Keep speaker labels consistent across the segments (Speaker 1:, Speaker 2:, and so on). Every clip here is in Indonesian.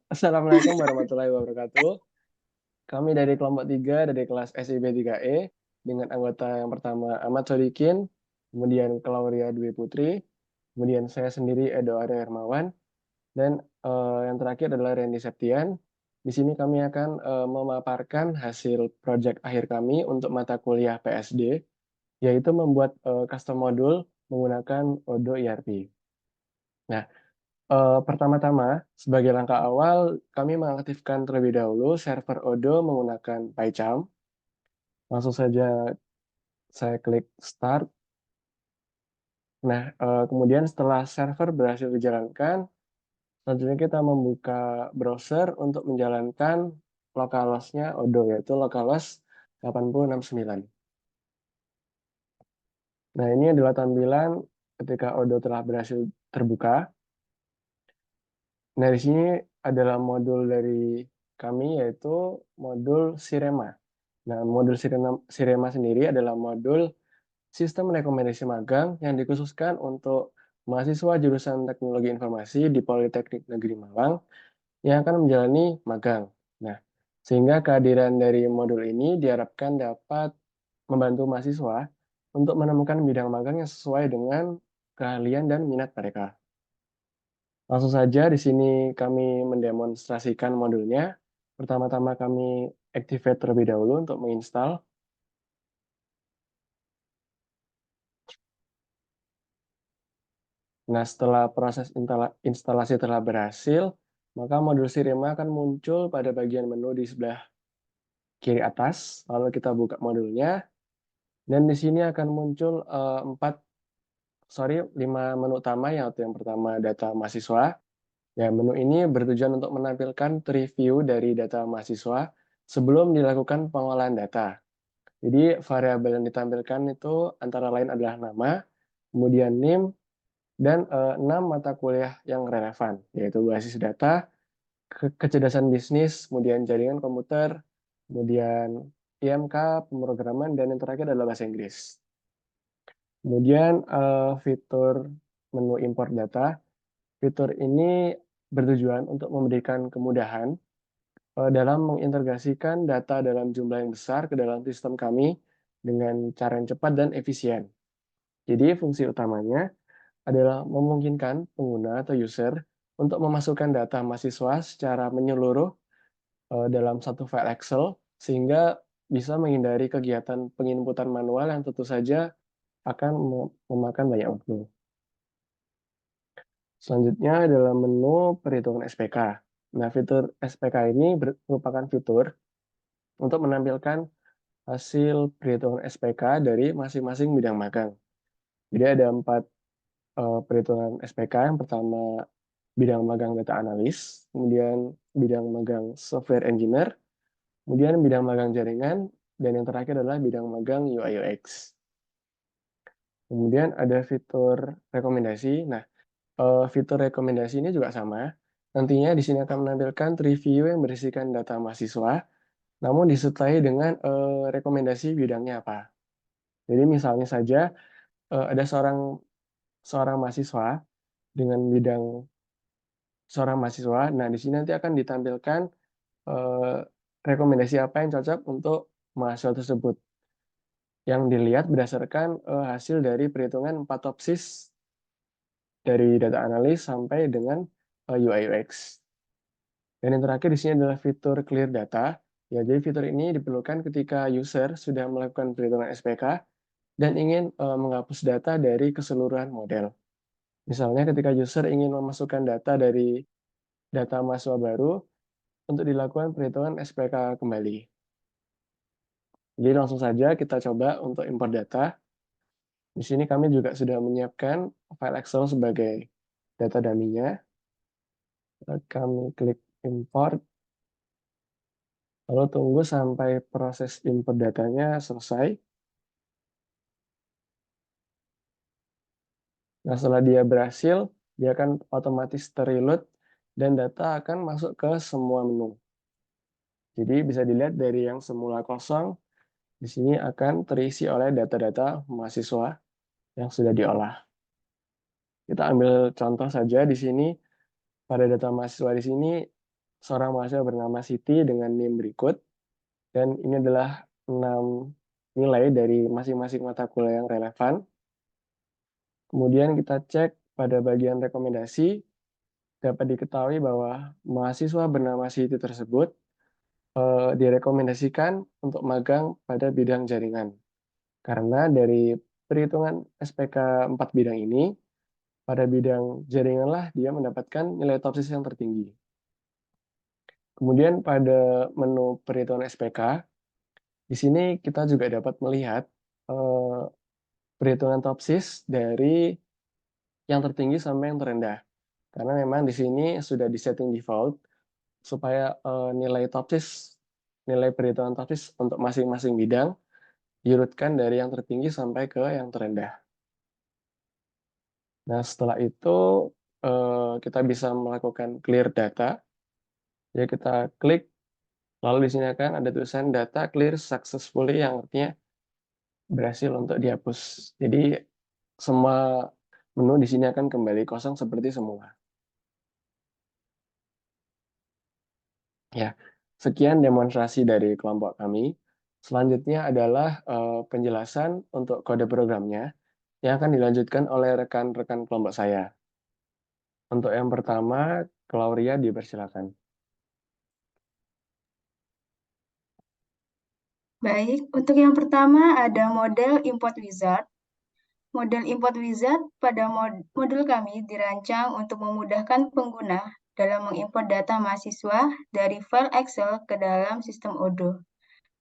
Speaker 1: Assalamualaikum warahmatullahi wabarakatuh. Kami dari kelompok 3 dari kelas SIB 3E dengan anggota yang pertama Ahmad Sodikin, kemudian Claudia Dwi Putri, kemudian saya sendiri Edo Arya Hermawan, dan yang terakhir adalah Randy Septian. Di sini kami akan memaparkan hasil proyek akhir kami untuk mata kuliah PSD, yaitu membuat custom modul menggunakan Odoo ERP. Nah, pertama-tama, sebagai langkah awal, kami mengaktifkan terlebih dahulu server Odoo menggunakan PyCharm. Langsung saja saya klik Start. Nah, kemudian setelah server berhasil dijalankan, selanjutnya kita membuka browser untuk menjalankan localhost-nya Odoo, yaitu localhost 8069. Nah, ini adalah tampilan ketika Odoo telah berhasil terbuka. Nah, di sini adalah modul dari kami, yaitu modul Sirema. Nah, modul Sirema sendiri adalah modul sistem rekomendasi magang yang dikhususkan untuk mahasiswa jurusan Teknologi Informasi di Politeknik Negeri Malang yang akan menjalani magang. Nah, sehingga kehadiran dari modul ini diharapkan dapat membantu mahasiswa untuk menemukan bidang magang yang sesuai dengan keahlian dan minat mereka. Langsung saja di sini kami mendemonstrasikan modulnya. Pertama-tama kami activate terlebih dahulu untuk menginstal. Nah, setelah proses instalasi telah berhasil, maka modul Sirema akan muncul pada bagian menu di sebelah kiri atas. Lalu kita buka modulnya, dan di sini akan muncul 5 menu utama, yaitu yang pertama data mahasiswa. Ya, menu ini bertujuan untuk menampilkan preview dari data mahasiswa sebelum dilakukan pengolahan data. Jadi variabel yang ditampilkan itu antara lain adalah nama, kemudian NIM, dan 6 mata kuliah yang relevan, yaitu basis data, kecerdasan bisnis, kemudian jaringan komputer, kemudian IMK, pemrograman, dan yang terakhir adalah bahasa Inggris. Kemudian fitur menu import data, fitur ini bertujuan untuk memberikan kemudahan dalam mengintegrasikan data dalam jumlah yang besar ke dalam sistem kami dengan cara yang cepat dan efisien. Jadi fungsi utamanya adalah memungkinkan pengguna atau user untuk memasukkan data mahasiswa secara menyeluruh dalam satu file Excel, sehingga bisa menghindari kegiatan penginputan manual yang tentu saja akan memakan banyak waktu. Selanjutnya adalah menu perhitungan SPK. Nah, fitur SPK ini merupakan fitur untuk menampilkan hasil perhitungan SPK dari masing-masing bidang magang. Jadi ada 4 perhitungan SPK. Yang pertama bidang magang data analis, kemudian bidang magang software engineer, kemudian bidang magang jaringan, dan yang terakhir adalah bidang magang UI UX. Kemudian ada fitur rekomendasi. Nah, fitur rekomendasi ini juga sama. Nantinya di sini akan menampilkan review yang berisikan data mahasiswa, namun disertai dengan rekomendasi bidangnya apa. Jadi misalnya saja ada seorang mahasiswa dengan bidang seorang mahasiswa. Nah, di sini nanti akan ditampilkan eh, rekomendasi apa yang cocok untuk mahasiswa tersebut. Yang dilihat berdasarkan hasil dari perhitungan 4 topsis dari data analis sampai dengan UI UX. Dan yang terakhir di sini adalah fitur clear data. Ya, jadi fitur ini diperlukan ketika user sudah melakukan perhitungan SPK dan ingin menghapus data dari keseluruhan model. Misalnya ketika user ingin memasukkan data dari data mahasiswa baru untuk dilakukan perhitungan SPK kembali. Jadi langsung saja kita coba untuk import data. Di sini kami juga sudah menyiapkan file Excel sebagai data dummy-nya. Kami klik import, lalu tunggu sampai proses import datanya selesai. Nah, setelah dia berhasil, dia akan otomatis terreload dan data akan masuk ke semua menu. Jadi bisa dilihat dari yang semula kosong, di sini akan terisi oleh data-data mahasiswa yang sudah diolah. Kita ambil contoh saja di sini, pada data mahasiswa di sini seorang mahasiswa bernama Siti dengan NIM berikut, dan ini adalah 6 nilai dari masing-masing mata kuliah yang relevan. Kemudian kita cek pada bagian rekomendasi, dapat diketahui bahwa mahasiswa bernama Siti tersebut direkomendasikan untuk magang pada bidang jaringan. Karena dari perhitungan SPK 4 bidang ini, pada bidang jaringanlah dia mendapatkan nilai topsis yang tertinggi. Kemudian pada menu perhitungan SPK, di sini kita juga dapat melihat eh, perhitungan topsis dari yang tertinggi sampai yang terendah. Karena memang di sini sudah disetting default supaya nilai topsis, nilai perhitungan topsis untuk masing-masing bidang diurutkan dari yang tertinggi sampai ke yang terendah. Nah, setelah itu kita bisa melakukan clear data. Ya, kita klik, lalu di sini akan ada tulisan data clear successfully yang artinya berhasil untuk dihapus. Jadi semua menu di sini akan kembali kosong seperti semula. Ya, sekian demonstrasi dari kelompok kami. Selanjutnya adalah penjelasan untuk kode programnya yang akan dilanjutkan oleh rekan-rekan kelompok saya. Untuk yang pertama, Claudia dipersilakan.
Speaker 2: Baik, untuk yang pertama ada model import wizard. Model import wizard pada modul kami dirancang untuk memudahkan pengguna dalam mengimport data mahasiswa dari file Excel ke dalam sistem Odoo.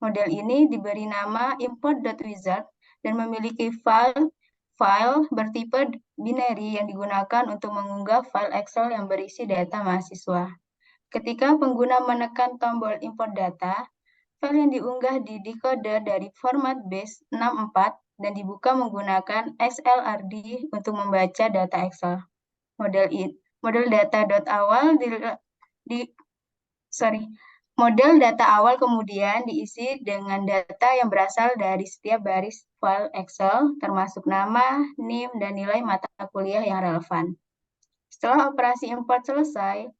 Speaker 2: Model ini diberi nama import.wizard dan memiliki file bertipe binary yang digunakan untuk mengunggah file Excel yang berisi data mahasiswa. Ketika pengguna menekan tombol import data, file yang diunggah didecoder dari format base 64 dan dibuka menggunakan XLRD untuk membaca data Excel. Model data.awal Model data awal kemudian diisi dengan data yang berasal dari setiap baris file Excel, termasuk nama, NIM, dan nilai mata kuliah yang relevan. Setelah operasi import selesai,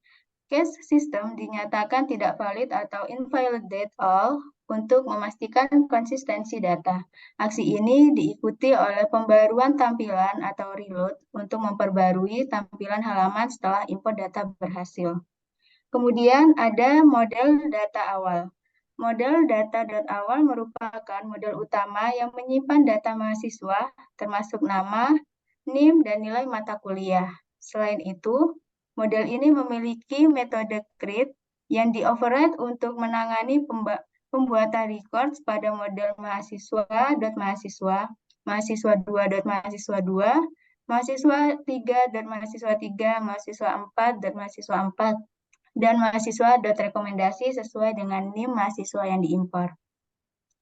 Speaker 2: case system dinyatakan tidak valid atau invalidate all untuk memastikan konsistensi data. Aksi ini diikuti oleh pembaruan tampilan atau reload untuk memperbarui tampilan halaman setelah import data berhasil. Kemudian ada model data awal. Model data.awal merupakan model utama yang menyimpan data mahasiswa, termasuk nama, NIM, dan nilai mata kuliah. Selain itu, model ini memiliki metode create yang di-override untuk menangani pembuatan records pada model mahasiswa.mahasiswa, mahasiswa2.mahasiswa2, mahasiswa 3.mahasiswa3, mahasiswa 4.mahasiswa4, dan mahasiswa.rekomendasi sesuai dengan NIM mahasiswa yang diimpor.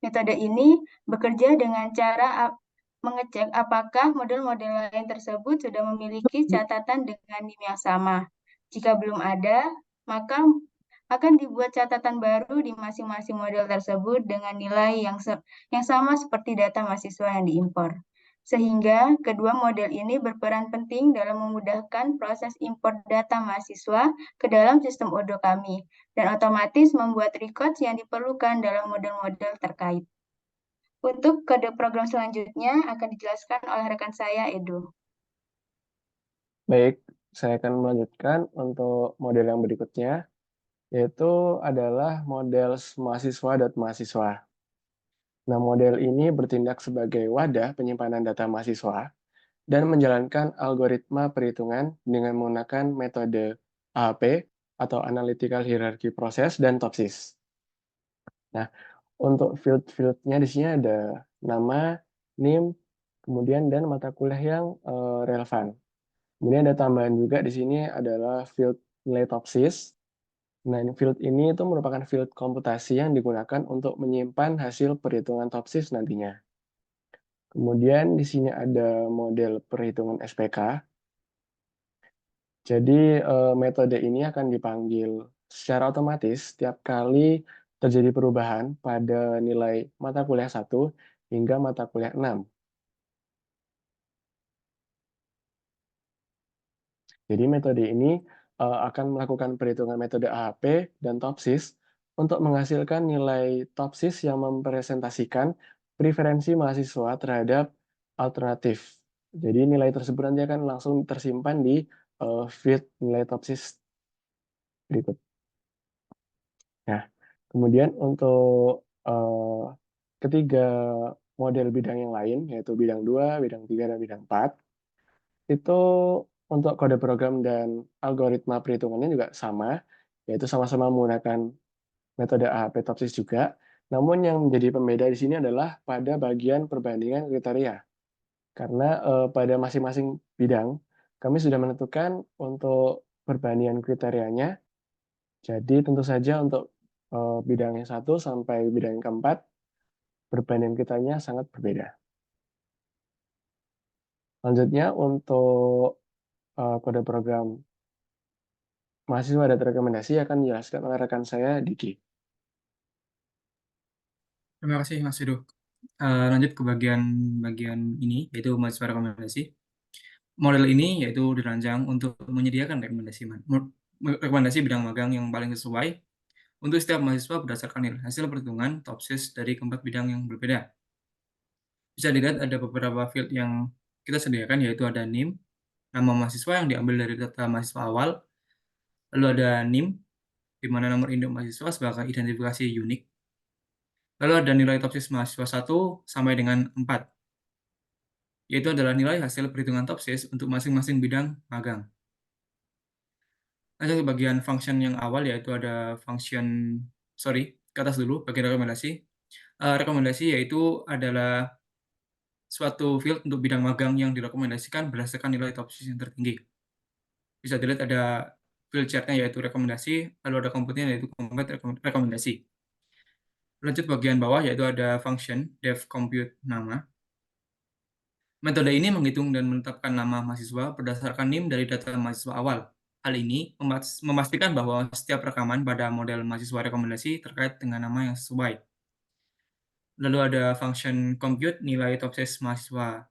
Speaker 2: Metode ini bekerja dengan cara mengecek apakah model-model lain tersebut sudah memiliki catatan dengan NIM yang sama. Jika belum ada, maka akan dibuat catatan baru di masing-masing model tersebut dengan nilai yang sama seperti data mahasiswa yang diimpor. Sehingga kedua model ini berperan penting dalam memudahkan proses import data mahasiswa ke dalam sistem Odoo kami, dan otomatis membuat records yang diperlukan dalam model-model terkait. Untuk kode program selanjutnya akan dijelaskan oleh rekan saya, Edo.
Speaker 1: Baik, saya akan melanjutkan untuk model yang berikutnya, yaitu adalah model mahasiswa.mahasiswa. Nah, model ini bertindak sebagai wadah penyimpanan data mahasiswa dan menjalankan algoritma perhitungan dengan menggunakan metode AHP atau Analytical Hierarchy Process dan TOPSIS. Nah, untuk field-fieldnya di sini ada nama, NIM, kemudian dan mata kuliah yang relevan. Kemudian ada tambahan juga di sini adalah field nilai topsis. Nah, field ini itu merupakan field komputasi yang digunakan untuk menyimpan hasil perhitungan topsis nantinya. Kemudian di sini ada model perhitungan SPK. Jadi metode ini akan dipanggil secara otomatis setiap kali terjadi perubahan pada nilai mata kuliah 1 hingga mata kuliah 6. Jadi metode ini akan melakukan perhitungan metode AHP dan TOPSIS untuk menghasilkan nilai TOPSIS yang mempresentasikan preferensi mahasiswa terhadap alternatif. Jadi nilai tersebut nanti akan langsung tersimpan di field nilai TOPSIS berikut. Nah, kemudian untuk ketiga model bidang yang lain, yaitu bidang 2, bidang 3, dan bidang 4, itu untuk kode program dan algoritma perhitungannya juga sama, yaitu sama-sama menggunakan metode AHP TOPSIS juga. Namun yang menjadi pembeda di sini adalah pada bagian perbandingan kriteria. Karena pada masing-masing bidang, kami sudah menentukan untuk perbandingan kriterianya. Jadi tentu saja untuk bidang yang 1 sampai bidang yang keempat, perbandingan kriterianya sangat berbeda. Selanjutnya untuk kode program mahasiswa data rekomendasi akan dijelaskan oleh rekan saya, Diki.
Speaker 3: Terima kasih Mas Edo. Lanjut ke bagian ini, yaitu mahasiswa rekomendasi. Model ini yaitu dirancang untuk menyediakan rekomendasi bidang magang yang paling sesuai untuk setiap mahasiswa berdasarkan nilai hasil perhitungan TOPSIS dari keempat bidang yang berbeda. Bisa dilihat ada beberapa field yang kita sediakan, yaitu ada NIM, nama mahasiswa yang diambil dari data mahasiswa awal, lalu ada NIM, di mana nomor induk mahasiswa sebagai identifikasi unik, lalu ada nilai TOPSIS mahasiswa 1 sampai dengan 4, yaitu adalah nilai hasil perhitungan TOPSIS untuk masing-masing bidang magang. Lanjut ke bagian function yang awal, yaitu ada ke atas dulu, bagian rekomendasi. Rekomendasi yaitu adalah suatu field untuk bidang magang yang direkomendasikan berdasarkan nilai TOPSIS yang tertinggi. Bisa dilihat ada field chart-nya yaitu rekomendasi, lalu ada komponennya yaitu rekomendasi. Lanjut bagian bawah yaitu ada function def compute nama. Metode ini menghitung dan menetapkan nama mahasiswa berdasarkan NIM dari data mahasiswa awal. Hal ini memastikan bahwa setiap rekaman pada model mahasiswa rekomendasi terkait dengan nama yang sesuai. Lalu ada function compute nilai TOPSIS mahasiswa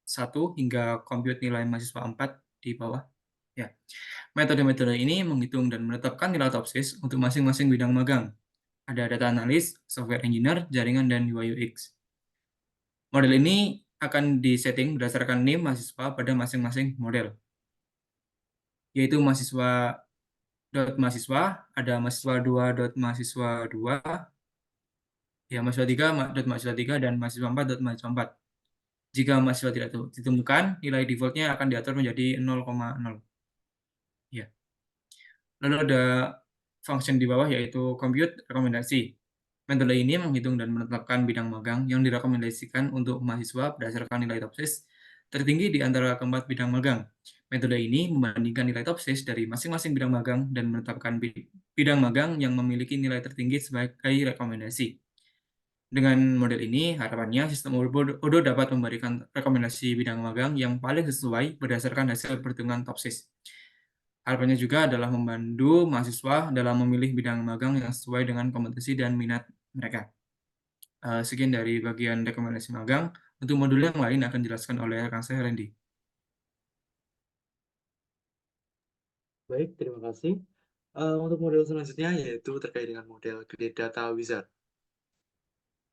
Speaker 3: 1 hingga compute nilai mahasiswa 4 di bawah. Ya. Metode-metode ini menghitung dan menetapkan nilai TOPSIS untuk masing-masing bidang magang. Ada data analis, software engineer, jaringan, dan UI UX. Model ini akan disetting berdasarkan NIM mahasiswa pada masing-masing model, yaitu mahasiswa.mahasiswa, ada mahasiswa2.mahasiswa2, ya mahasiswa 3.mahasiswa 3, dan mahasiswa 4.mahasiswa 4. Jika mahasiswa tidak ditemukan, nilai defaultnya akan diatur menjadi 0,0. Ya. Lalu ada function di bawah yaitu compute rekomendasi. Metode ini menghitung dan menetapkan bidang magang yang direkomendasikan untuk mahasiswa berdasarkan nilai TOPSIS tertinggi di antara keempat bidang magang. Metode ini membandingkan nilai TOPSIS dari masing-masing bidang magang dan menetapkan bidang magang yang memiliki nilai tertinggi sebagai rekomendasi. Dengan model ini, harapannya sistem Odoo dapat memberikan rekomendasi bidang magang yang paling sesuai berdasarkan hasil perhitungan TOPSIS. Harapannya juga adalah membantu mahasiswa dalam memilih bidang magang yang sesuai dengan kompetensi dan minat mereka. Sekian dari bagian rekomendasi magang. Untuk modul yang lain akan dijelaskan oleh rekan saya, Randy.
Speaker 4: Baik, terima kasih. Untuk model selanjutnya yaitu terkait dengan model Great Data Wizard.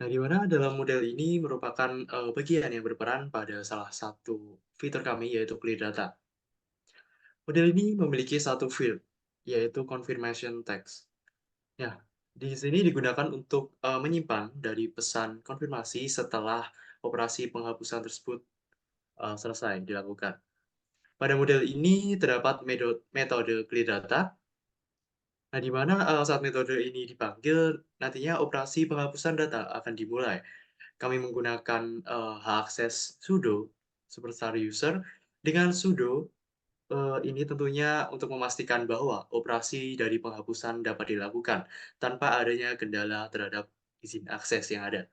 Speaker 4: Nah, di mana dalam model ini merupakan bagian yang berperan pada salah satu fitur kami yaitu Clear Data. Model ini memiliki satu field, yaitu confirmation text. Ya, di sini digunakan untuk menyimpan dari pesan konfirmasi setelah operasi penghapusan tersebut selesai dilakukan. Pada model ini terdapat metode clear data. Nah, di mana saat metode ini dipanggil, nantinya operasi penghapusan data akan dimulai. Kami menggunakan hak akses sudo superstar user dengan sudo ini tentunya untuk memastikan bahwa operasi dari penghapusan dapat dilakukan tanpa adanya kendala terhadap izin akses yang ada.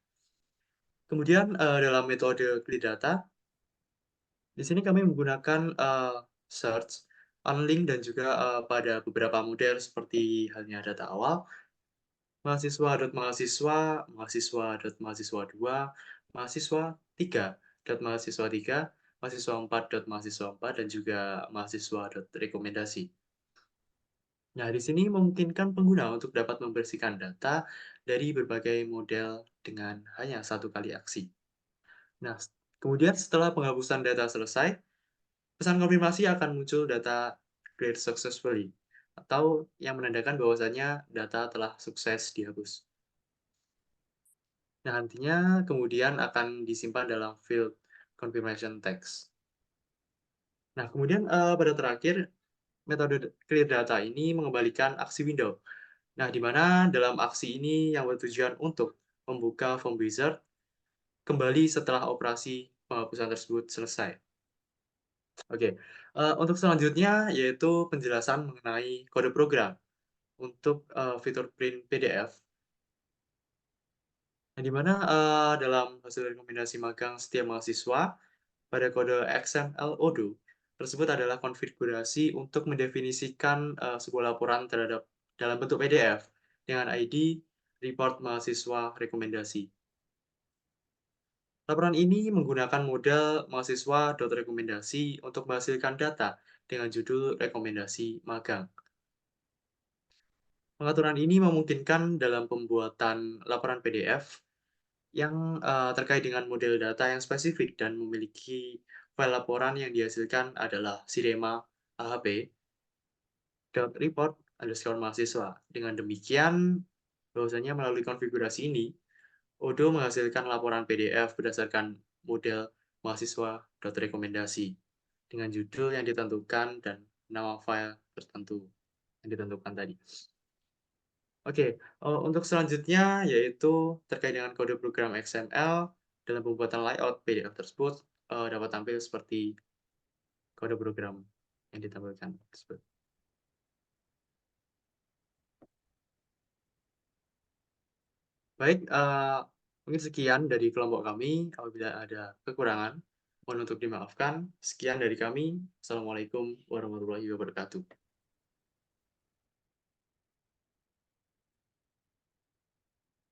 Speaker 4: Kemudian dalam metode clear data, di sini kami menggunakan search, unlink, dan juga pada beberapa model seperti halnya data awal, mahasiswa.mahasiswa, mahasiswa.mahasiswa2, mahasiswa 3.mahasiswa 3, mahasiswa 4.mahasiswa 4, dan juga mahasiswa.rekomendasi. Nah, di sini memungkinkan pengguna untuk dapat membersihkan data dari berbagai model dengan hanya satu kali aksi. Nah, kemudian setelah penghapusan data selesai, pesan konfirmasi akan muncul data cleared successfully atau yang menandakan bahwasanya data telah sukses dihapus. Nah, nantinya kemudian akan disimpan dalam field confirmation text. Nah, kemudian pada terakhir, metode clear data ini mengembalikan aksi window. Nah, di mana dalam aksi ini yang bertujuan untuk membuka form wizard kembali setelah operasi penghapusan tersebut selesai. Oke, untuk selanjutnya yaitu penjelasan mengenai kode program untuk fitur print PDF. Nah, di mana dalam hasil rekomendasi magang setiap mahasiswa pada kode XML Odoo tersebut adalah konfigurasi untuk mendefinisikan sebuah laporan terhadap dalam bentuk PDF dengan ID report mahasiswa rekomendasi. Laporan ini menggunakan model mahasiswa.rekomendasi untuk menghasilkan data dengan judul rekomendasi magang. Pengaturan ini memungkinkan dalam pembuatan laporan PDF yang terkait dengan model data yang spesifik dan memiliki file laporan yang dihasilkan adalah sirema ahp.report_mahasiswa. Dengan demikian, bahwasanya melalui konfigurasi ini, Odoo menghasilkan laporan PDF berdasarkan model mahasiswa.rekomendasi dengan judul yang ditentukan dan nama file tertentu yang ditentukan tadi. Oke, untuk selanjutnya yaitu terkait dengan kode program XML dalam pembuatan layout PDF tersebut dapat tampil seperti kode program yang ditampilkan tersebut. Baik, mungkin sekian dari kelompok kami. Apabila ada kekurangan, mohon untuk dimaafkan. Sekian dari kami. Assalamualaikum warahmatullahi wabarakatuh.